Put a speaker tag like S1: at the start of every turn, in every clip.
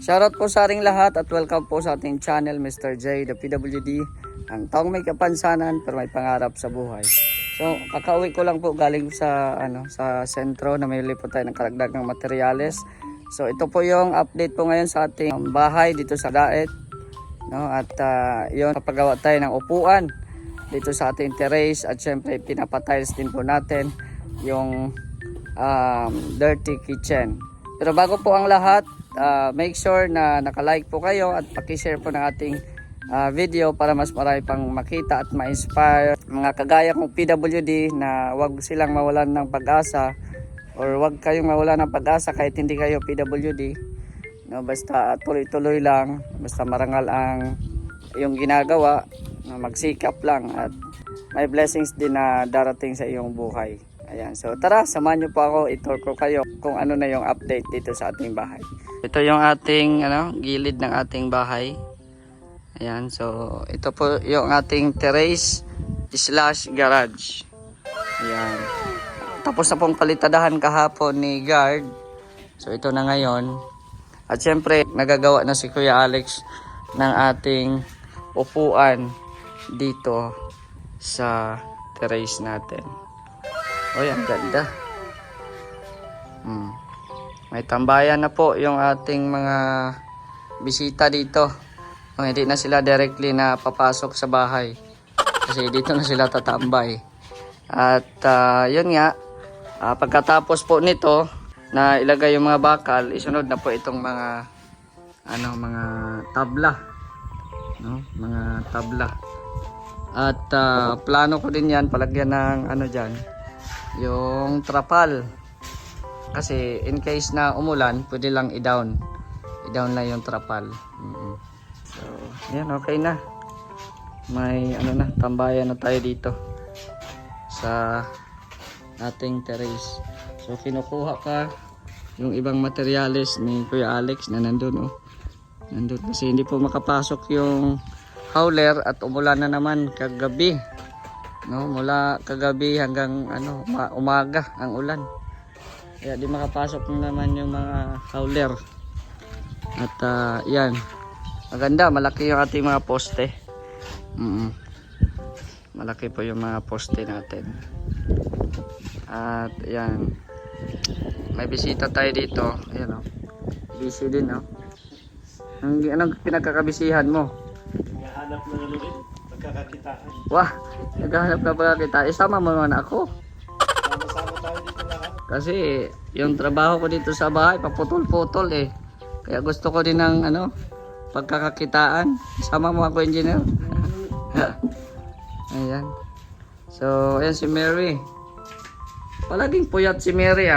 S1: Shoutout po sa ating lahat at welcome po sa ating channel, Mr. J, the PWD. Ang taong may kapansanan pero may pangarap sa buhay. So, kakauwi ko lang po galing sa sa sentro na may po tayo ng karagdagang materyales. So, ito po yung update po ngayon sa ating bahay dito sa Daet, no? At yun, papagawa tayo ng upuan dito sa ating terrace at syempre pinapatiles din po natin yung dirty kitchen. Pero bago po ang lahat, make sure na naka-like po kayo at paki-share po ng ating video para mas marami pang makita at ma-inspire mga kagaya kong PWD na wag silang mawalan ng pag-asa or wag kayong mawalan ng pag-asa kahit hindi kayo PWD, no? Basta tuloy-tuloy lang, basta marangal ang iyong ginagawa, magsikap lang at may blessings din na darating sa iyong buhay. Ayan, so tara, samahan niyo po ako, i-tour ko kayo kung ano na yung update dito sa ating bahay. Ito yung ating gilid ng ating bahay. Ayan, so ito po yung ating terrace / garage. Ayan. Tapos na pong palitadahan kahapon ni guard. So ito na ngayon. At syempre, nagagawa na si Kuya Alex ng ating upuan dito sa terrace natin. Oy, ang ganda. May tambayan na po yung ating mga bisita dito. Hindi na sila directly na papasok sa bahay kasi dito na sila tatambay. At yun nga, pagkatapos po nito na ilagay yung mga bakal, isunod na po itong mga mga tabla, no? Mga tabla. At plano ko din yan palagyan ng diyan, yung trapal. Kasi in case na umulan, pwede lang i-down lang yung trapal. So, yan, okay na. May tambayan na tayo dito sa ating terrace. So, kinukuha ka yung ibang materyales ni Kuya Alex na nandun, nandun kasi hindi po makapasok yung hauler at umulan na naman kagabi, no? Mula kagabi hanggang umaga ang ulan. Kaya di makapasok naman yung mga hauler. At yan. Maganda, malaki yung ating mga poste. Malaki po yung mga poste natin. At yan. May bisita tayo dito. Ayan, busy din, Anong pinagkakabisihan mo?
S2: Naghahanap ng pagkakakitaan.
S1: Wah, naghahanap na pagkakakitaan. Isama mo naman ako.
S2: Sama-sama tayo dito lahat.
S1: Kasi yung trabaho ko dito sa bahay, paputol-putol eh. Kaya gusto ko din ng pagkakakitaan. Sama mo ako, engineer. Ayan. So, ayan si Mary. Palaging puyat si Mary,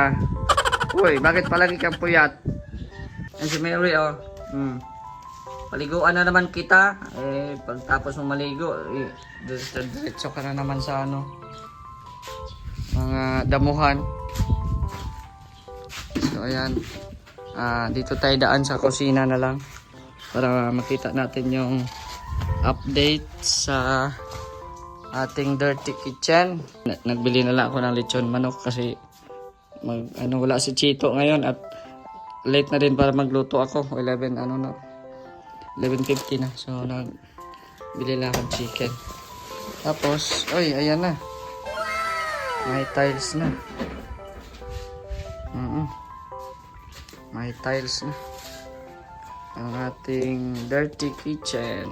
S1: Uy, bakit palagi kang puyat? Ayan si Mary, Paliguan na naman kita. Pagtapos mo maligo, diretso ka na naman sa mga damuhan. So, ayan. Dito tayo daan sa kusina na lang para makita natin yung update sa ating dirty kitchen. Nagbili na lang ako ng lechon manok kasi wala si Chito ngayon at late na din para magluto ako. 11:50 na. So nagbili lang ako chicken. Tapos, ayan na. May tiles na. May tiles na ang ating dirty kitchen.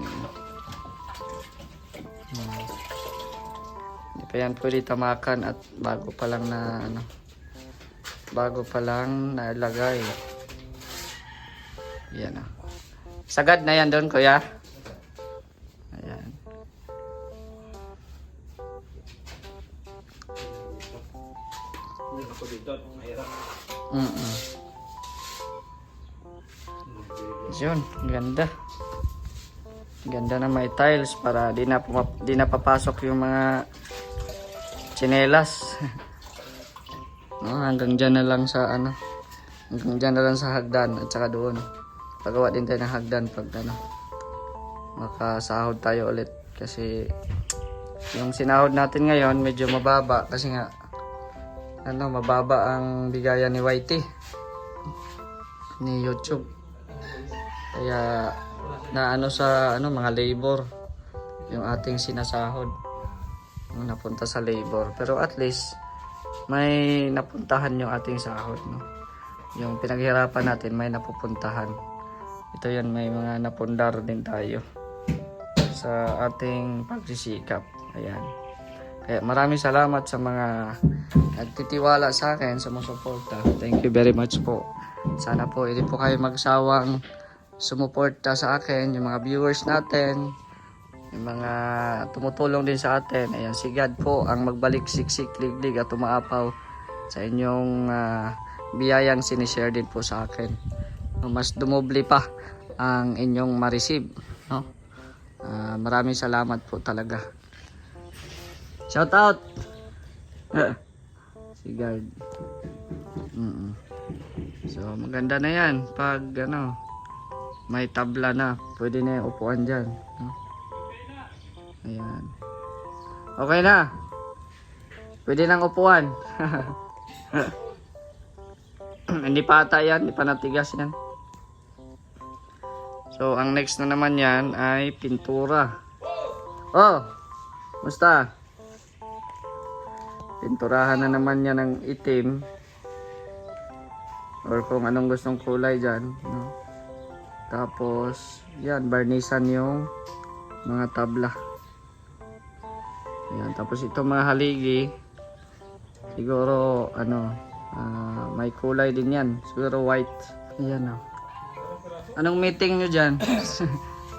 S1: Hindi pa yan pwede tamakan at bago pa lang nalagay. Yan sagad na yan doon, kuya. Ayan.
S2: Ako dito, mahirap.
S1: Yun, ganda. Ganda na may tiles para di na papasok yung mga tsinelas. Hanggang dyan na lang sa hagdan at saka doon. Pagawa din tayo ng hagdan pag makasahod tayo ulit kasi yung sinahod natin ngayon medyo mababa kasi nga mababa ang bigayan ni YT ni YouTube. Kaya na ano sa ano mga labor yung ating sinasahod. Napunta sa labor. Pero at least may napuntahan yung ating sahod, no? Yung pinaghirapan natin may napupuntahan. Ito yan, may mga napundar din tayo sa ating pagsisikap. Ayan. Kaya maraming salamat sa mga nagtitiwala sa akin, sa mga suporta. Thank you very much po. Sana po hindi po kayo magsawang sumuporta sa akin, yung mga viewers natin, yung mga tumutulong din sa atin. Ayan, si God po ang magbalik siksik, liglig at umaapaw sa inyong biyayang sinishare din po sa akin. Mas dumoble pa ang inyong ma-receive, no? Maraming salamat po talaga. Shout out si God. So maganda na yan pag ano, may tabla na, pwede na yung upuan dyan, no? Ayan. Okay na. Pwede nang upuan. Hindi pa ata yan, hindi pa natigas yan. So, ang next na naman yan ay pintura. Oh, musta? Pinturahan na naman yan ng itim. Or kung anong gustong kulay dyan, no? Tapos, yan, barnisan yung mga tabla. Ayan, tapos ito mga haligi, siguro, ano, may kulay din yan. Siguro white. Ayan, oh. Anong meeting nyo dyan?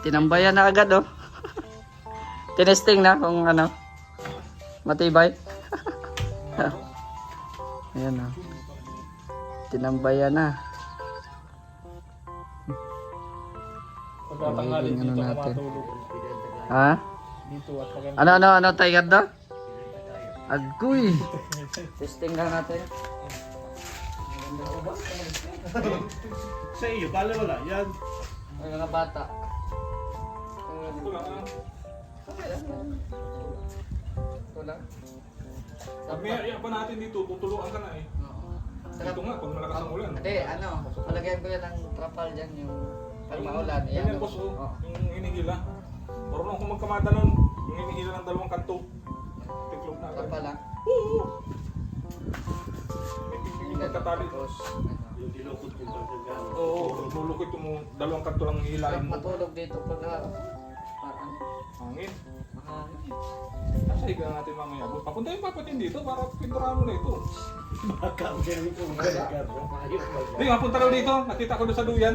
S1: Tinambayan na agad, oh. Tinesting na kung ano, matibay. Ayan, oh. Tinambayan na. Magiging ano natin. Ha? Ano, tiger daw? Agoy! Testing lang natin.
S2: Sa iyo, bala wala. Yan.
S1: Ay, mga bata.
S2: Ito lang ah.
S1: Ito lang.
S2: Pag pa natin dito, tutuluan ka na eh. Ito nga, pag malakas ang ulan.
S1: Hindi, ano, palagyan ko yan ng trapal dyan, yung pag maulan.
S2: Ganyan boss, oh. Yung hinihila. Marunong akong magkamada nun. Yung hinihila ng dalawang kanto. Tiklop na agad.
S1: Trapal lang.
S2: Oo. Yung nagkatali.
S1: Tapos,
S2: Yung dilukot yung pagkagal. Oo, nulukot yung dalawang kanto lang hihilain mo.
S1: matulog dito pag
S2: Hangin.
S1: mahangin.
S2: Nasa higa natin mamaya. Papunta yung papatin dito para pinturahan mo na ito. Baka ang galing ko mga Hindi, mapunta raw dito. Nakita ko doon sa duyan.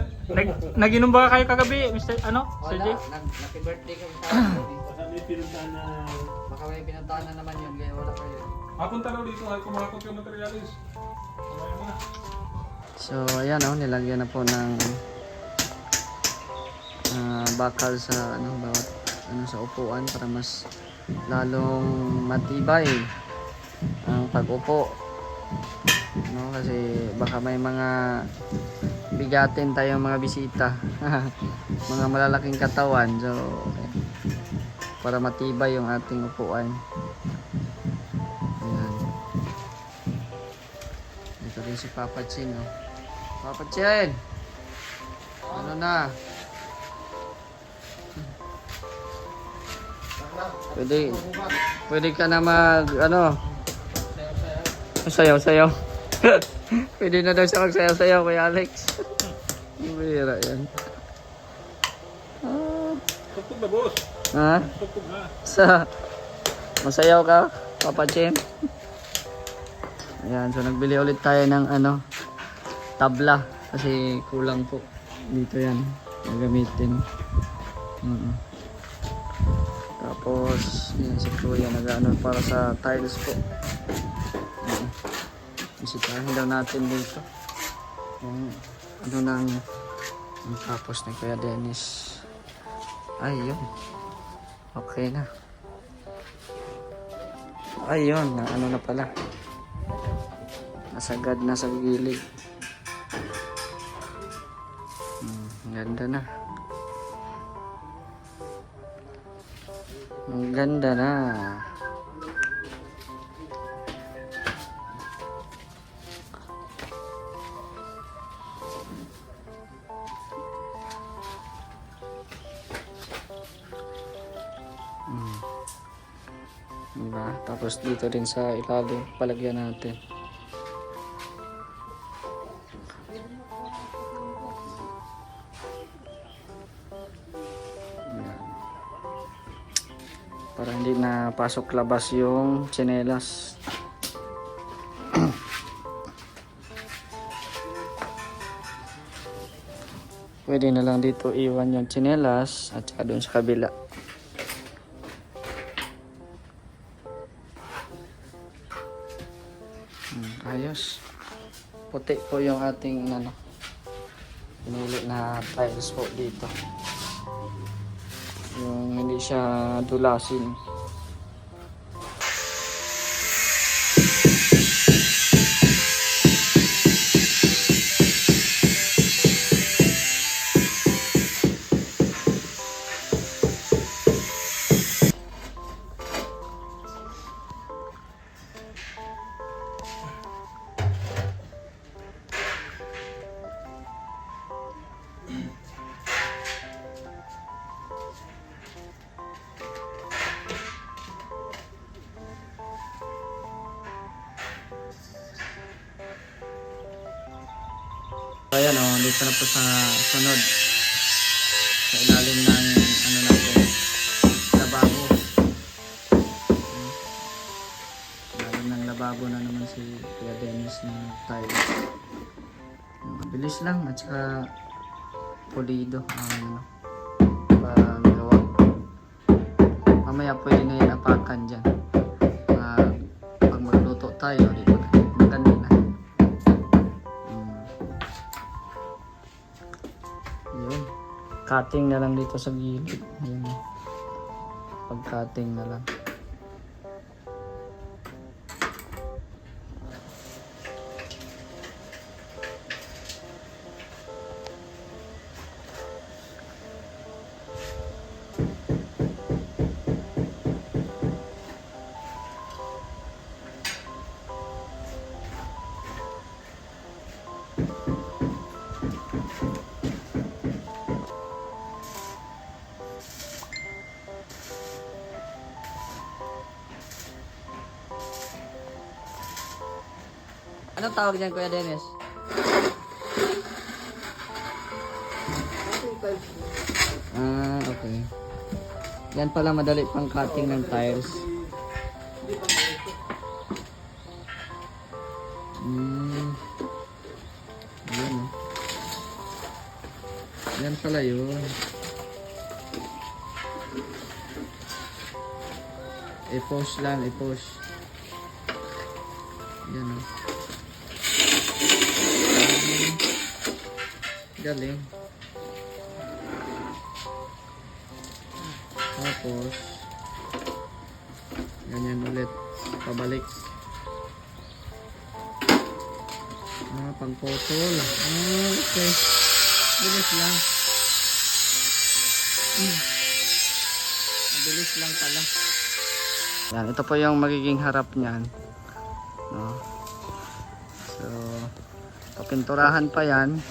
S3: Naginom ba kayo kagabi, Mr. Ano? Sir
S1: Wala,
S3: J?
S1: naki-birthday kami tayo.
S2: Baka may pinuntahan na...
S1: Baka may pinuntahan na naman yun, kaya wala kayo.
S2: Mapunta raw dito ay kumakot yung materialis. Mamaya mo na.
S1: So ayan, oh, nilagyan na po ng bakal sa ano, bawat ano sa upuan para mas lalong matibay ang pag-upo, no? Kasi baka may mga bigatin tayong mga bisita. Mga malalaking katawan, so para matibay yung ating upuan. Ayan. Ito rin si Papa Chin, no? Papa Chin! Ano na? Pwede ka na mag, ano? Sayaw-sayaw. Pwede na daw siya magsayaw-sayaw kay Alex. Bira yan.
S2: Tugtog na boss.
S1: Ha?
S2: Tugtog na.
S1: Masayaw ka, Papa Chin? Ayan, so nagbili ulit tayo ng ano, tabla. Kasi kulang po. Dito yan, gagamitin. Tapos, yan si Kuya nag-ano para sa tiles po. Bisitahin daw natin dito. Yung ano nang ang tapos ni Kuya Dennis. Ayun. Okay na. Ayun, na ano na pala. Nasagad na sa gilid. Ganda na. Ang ganda na. Diba? Tapos dito din sa ilalim, palagyan natin. Ayan. Para hindi na pasok labas yung tsinelas. Pwede na lang dito iwan yung tsinelas at saka doon sa kabila. Ayos. Puti po yung ating ano, pinili na tiles po dito. Yung hindi siya dulasin. Ayan o, dito na po sa sunod. Sa ilalim ng ano natin, lababo. Ilalim ng lababo na naman si Kuya Dennis na tile. Mabilis lang at saka pulido ang pagawa. Mamaya pwede na yan apakan dyan. Pag magluto tayo, di ba? Maganda na. Yun. Cutting na lang dito sa gilid. Ayan. Pag-cutting na lang. Anong tawag dyan, Kuya Dennis? Okay. Yan pala madali pang cutting ng tiles. Yan. Yan pala yun. I-push lang, i-push. Yan o. Galing. Tapos ganyan ulit pabalik. Pangputol. Okay. Bilis lang. Mabilis lang pala. Yan, ito po yung magiging harap niyan. No. So, papinturahan pa yan.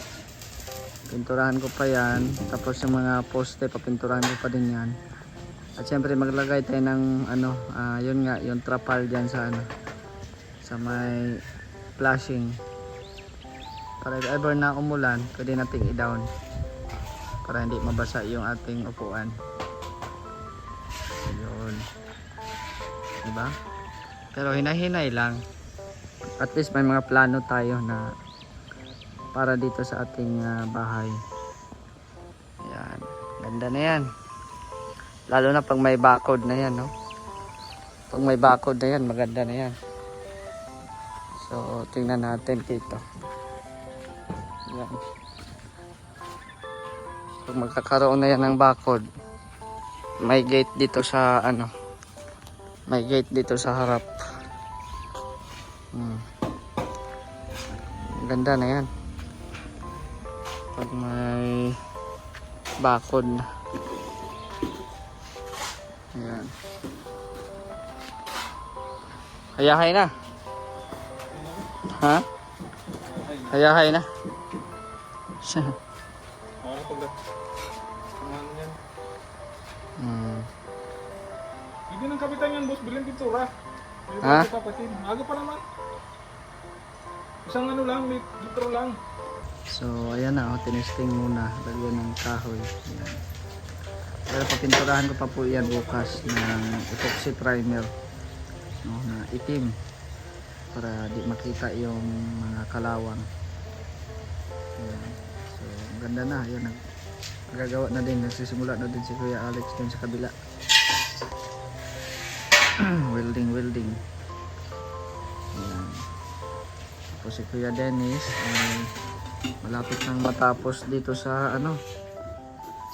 S1: Pinturahan ko pa yan. Tapos yung mga poste, papinturahan ko pa din yan. At syempre maglagay tayo ng ano, yun nga, yung trapal dyan sa ano, sa may flashing. Para if ever na umulan, pwede nating i-down. Para hindi mabasa yung ating upuan. Yun. Diba? Pero hinahinay lang. At least may mga plano tayo na para dito sa ating bahay. Ayan. Ganda na yan. Lalo na pag may bakod na yan, no? Pag may bakod na yan, maganda na yan. So, tingnan natin dito. Ayan. Pag magkakaroon na yan ng bakod, may gate dito sa ano, may gate dito sa harap. Ganda na yan. Pag may bakod na. Ayan. Hayahay na. Ha? Hayahay na.
S2: Pwede nang kapitan yan, boss. Bilhin pintura. May
S1: Ha?
S2: bago papatin. Aga pa naman. Isang ano lang, litro lang.
S1: So, ayan na, tinesting muna. Lagyan ng kahoy. Ayan. Pero papinturahan ko pa po yan bukas ng epoxy primer, no, na itim para di makita yung mga kalawang. Ayan. So, ang ganda na. Ayan, nagagawa na din. Nagsisimula na din si Kuya Alex dun sa kabila. Welding. Ayan. Tapos si Kuya Dennis ay malapit nang matapos dito sa ano,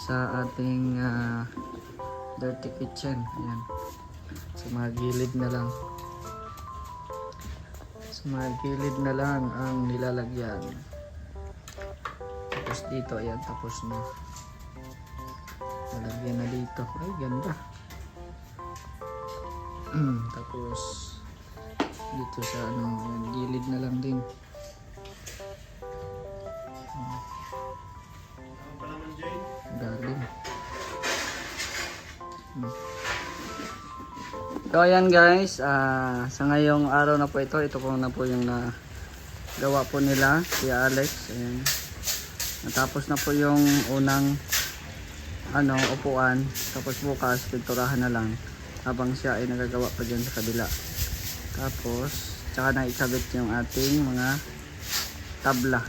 S1: sa ating dirty kitchen. Ayan. Sa mga gilid na lang. Sa mga gilid na lang ang nilalagyan. Tapos dito, ayan, tapos na. Nalagyan na dito. Ay, ganda. Tapos dito sa ano, ayan, gilid na lang din. Galing. So ayan guys, sa ngayong araw na po ito po na po yung gawa po nila, si Alex. Ayan. Natapos na po yung unang ano, upuan. Tapos bukas, pinturahan na lang. Habang siya ay nagagawa pa dyan sa kabila. Tapos, tsaka na ikabit yung ating mga tabla.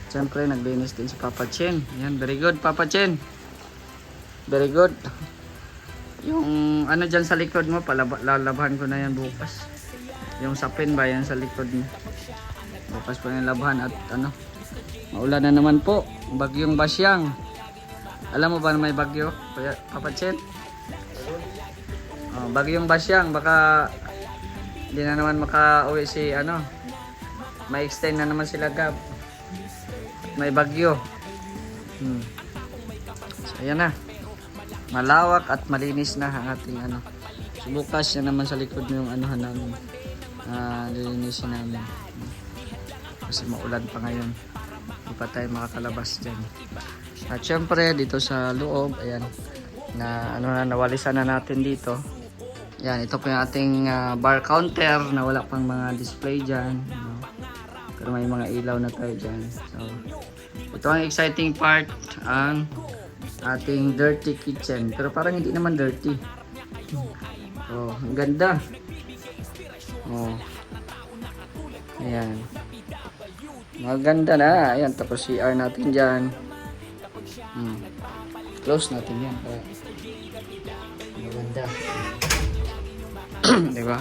S1: Siyempre, naglinis din si Papa Chen. Ayan, very good Papa Chen. Very good. Yung ano dyan sa likod mo, lalabahan ko na yan bukas. Yung sapin ba yan sa likod mo. Bukas pa yung labahan at ano. Maulan na naman po. Bagyong Basyang. Alam mo ba na may bagyo? Kuya, Papa Chen? Oh, bagyong Basyang. Baka hindi na naman makauwi si ano. May extend na naman sila Gab. May bagyo. So ayan na. Malawak at malinis na ang ating ano. So, bukas yan naman sa likod yung anuhan namin. Lilinisin namin. Kasi maulan pa ngayon. Hindi pa tayo makakalabas dyan. At syempre dito sa loob, ayan, na ano na, nawalisan na natin dito. Ayan, ito po yung ating bar counter na wala pang mga display dyan. No? Pero may mga ilaw na tayo dyan. So, ito ang exciting part, ang ating dirty kitchen. Pero parang hindi naman dirty. Oh, ang ganda. Oh. Ayan. Maganda na. Ayan, tapos CR natin dyan. Close natin yan. Maganda. Diba?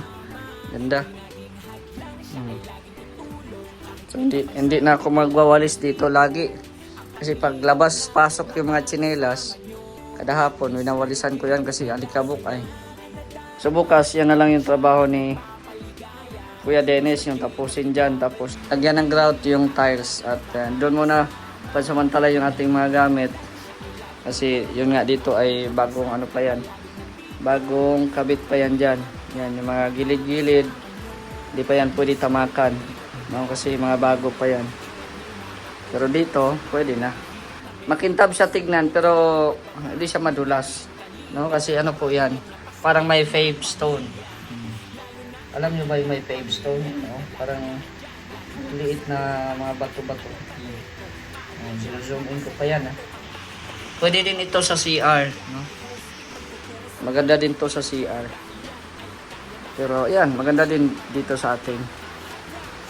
S1: Ganda. So, hindi na ako magwawalis dito lagi. Kasi paglabas, pasok yung mga tsinelas, kada hapon, winawalisan ko yan kasi alikabok ay. So bukas, yan na lang yung trabaho ni Kuya Dennis, yung tapusin dyan. Tapos, lagyan ng grout yung tiles. At doon muna pansamantala yung ating mga gamit. Kasi yun nga dito ay bagong ano pa yan. Bagong kabit pa yan dyan. Yan, yung mga gilid-gilid. Hindi pa yan pwede tamakan. No? Kasi mga bago pa yan. Pero dito, pwede na. Makintab siya tignan, pero hindi siya madulas. No? Kasi ano po yan, parang may fave stone. Alam nyo ba yung may fave stone? No? Parang liit na mga bato-bato. Zoom in ko pa yan. Pwede din ito sa CR. No? Maganda din to sa CR. Pero yan, maganda din dito sa ating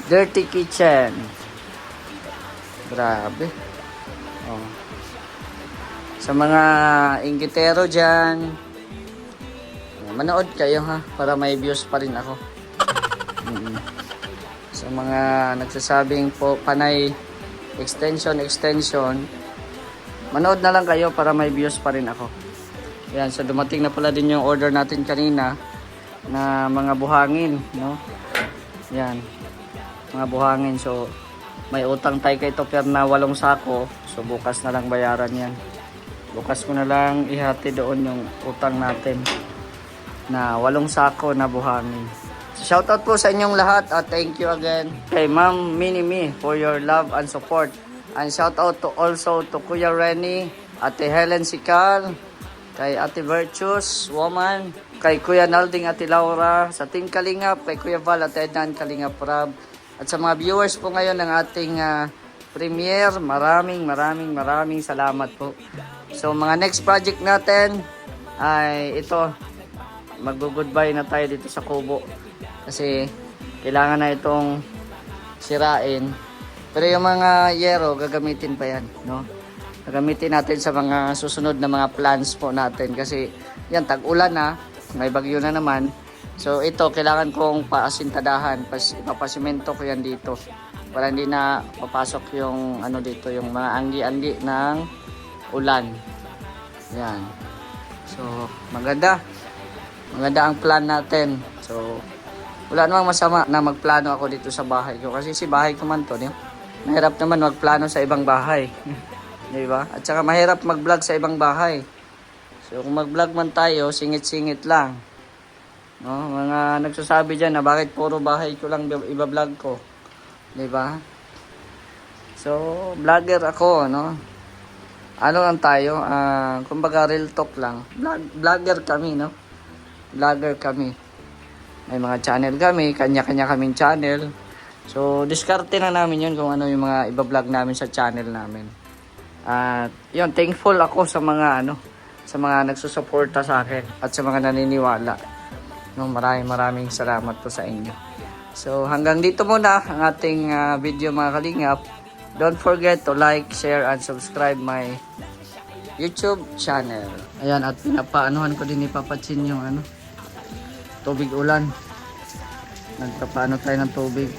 S1: dirty kitchen. Grabe. Oh. Sa mga inggitero dyan, manood kayo ha, para may views pa rin ako. Sa mga nagsasabing po panay extension, manood na lang kayo para may views pa rin ako. Yan, so dumating na pala din yung order natin kanina na mga buhangin, no? Yan, mga buhangin. So may utang tayo kay Topper na 8 sako. So bukas na lang bayaran yan. Bukas ko na lang ihati doon yung utang natin na 8 sako na buhangin. So, shoutout po sa inyong lahat at thank you again kay Ma'am Minimi for your love and support. And shoutout to also to Kuya Renny, Ate Helen Sikal, kay Ate Virtuous, Woman, kay Kuya Nalding, Ate Laura, sa Team Kalingap, kay Kuya Val at Ednan Kalingap Rab, at sa mga viewers po ngayon ng ating premiere, maraming salamat po. So mga next project natin ay ito, mag-goodbye na tayo dito sa Kubo kasi kailangan na itong sirain. Pero yung mga yero, gagamitin pa yan, no? Gagamitin natin sa mga susunod na mga plans po natin kasi yan, tag-ulan na, may bagyo na naman. So ito, kailangan kong paasintadahan, ipapasimento ko yan dito para hindi na papasok yung ano dito, yung mga anggi-anggi ng ulan. Yan. So maganda ang plan natin. So wala namang masama na magplano ako dito sa bahay ko kasi si bahay ko man to, di ba? Mahirap naman magplano sa ibang bahay. Di ba? At saka mahirap mag-vlog sa ibang bahay. So kung mag-vlog man tayo, singit-singit lang. No, mga nagsasabi diyan na bakit puro bahay ko lang iba-vlog ko. Di ba? So, vlogger ako, no? Ano lang tayo, kumbaga real talk lang. Vlogger kami, no? Vlogger kami. May mga channel kami, kanya-kanya kaming channel. So, diskarte na namin yun kung ano yung mga iba-vlog namin sa channel namin. At yun, thankful ako sa mga sa mga nagsusuporta sa akin at sa mga naniniwala. No, maraming salamat po sa inyo. So, hanggang dito muna ang ating video mga kalingap. Don't forget to like, share, and subscribe my YouTube channel. Ayan, at pinapaanuhan ko din ipapatsin yung tubig ulan. Nagpapaano tayo ng tubig.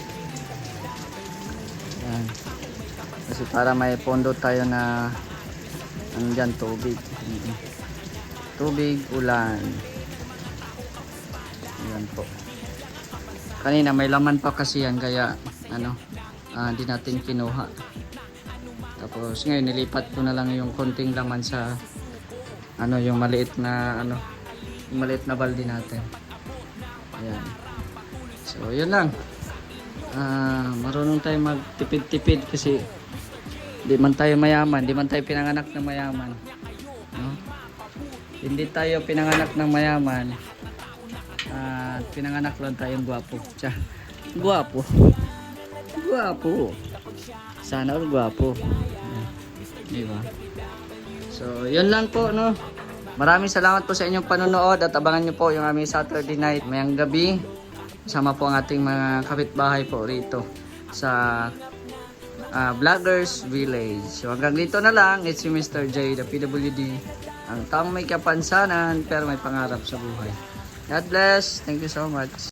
S1: Ayan. Kasi para may pondo tayo na andyan tubig. Tubig ulan. Ayan po. Kanina may laman pa kasi yan kaya hindi natin kinuha. Tapos ngayon nilipat ko na lang yung konting laman sa yung maliit na yung maliit na balde natin. Ayan. So yun lang. Marunong tayo magtipid-tipid kasi di man tayo mayaman, di man tayo pinanganak ng mayaman. No? Hindi tayo pinanganak ng mayaman. Pinanganak lang tayong gwapo. Gwapo. Sana all gwapo. Diba? So, yun lang po, no? Maraming salamat po sa inyong panonood at abangan nyo po yung aming Saturday night mayang gabi. Kasama po ang ating mga kapitbahay po rito sa Vloggers Village. So, hanggang dito na lang. It's si Mr. J, the PWD. Ang taong may kapansanan pero may pangarap sa buhay. God bless. Thank you so much.